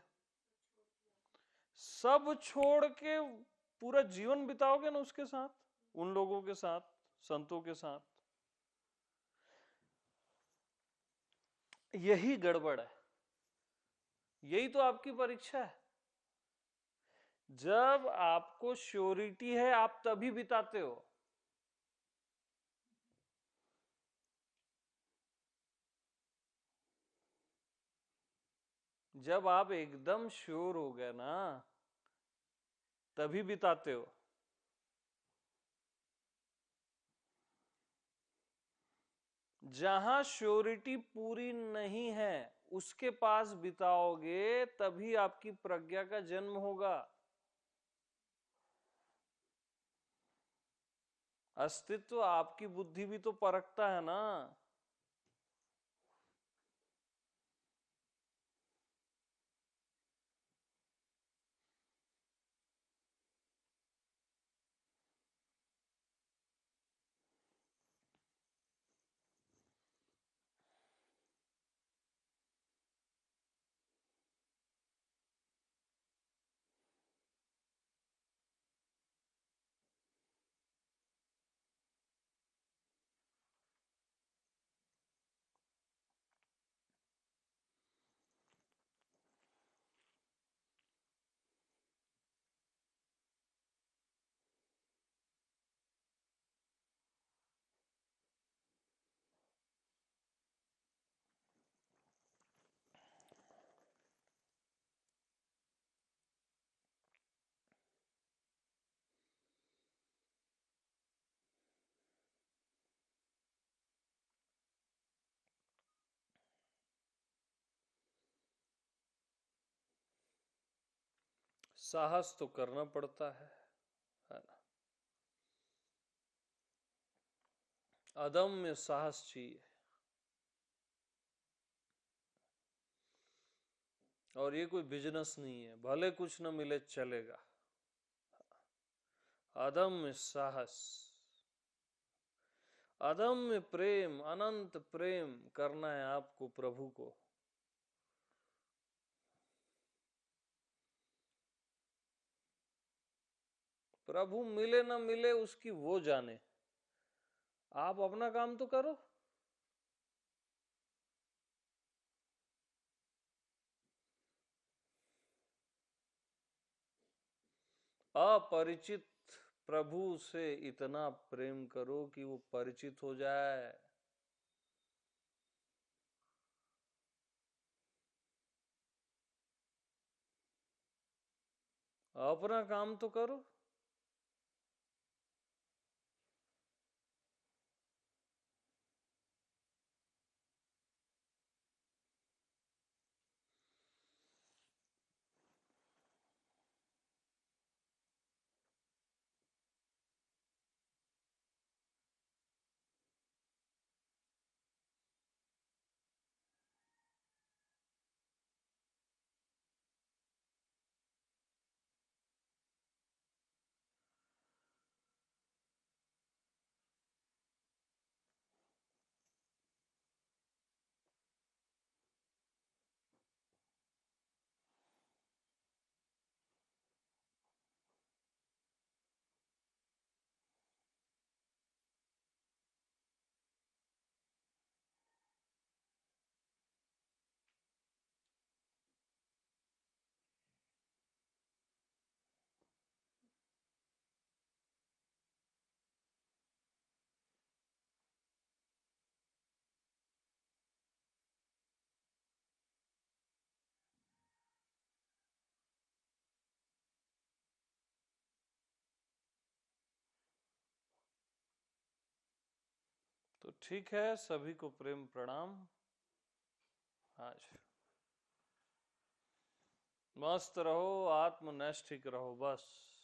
सब छोड़ के पूरा जीवन बिताओगे ना उसके साथ, उन लोगों के साथ, संतों के साथ। यही गड़बड़ है, यही तो आपकी परीक्षा है। जब आपको श्योरिटी है आप तभी बिताते हो। जब आप एकदम श्योर हो गए ना तभी बिताते हो। जहां श्योरिटी पूरी नहीं है उसके पास बिताओगे तभी आपकी प्रज्ञा का जन्म होगा। अस्तित्व आपकी बुद्धि भी तो परखता है ना। साहस तो करना पड़ता है ना। अदम्य साहस चाहिए। और ये कोई बिजनेस नहीं है, भले कुछ न मिले चलेगा। अदम्य साहस, अदम्य प्रेम, अनंत प्रेम करना है आपको प्रभु को। प्रभु मिले न मिले उसकी वो जाने, आप अपना काम तो करो। अपरिचित प्रभु से इतना प्रेम करो कि वो परिचित हो जाए। अपना काम तो करो। तो ठीक है, सभी को प्रेम प्रणाम। आज मस्त रहो, आत्मनिष्ठ रहो, बस।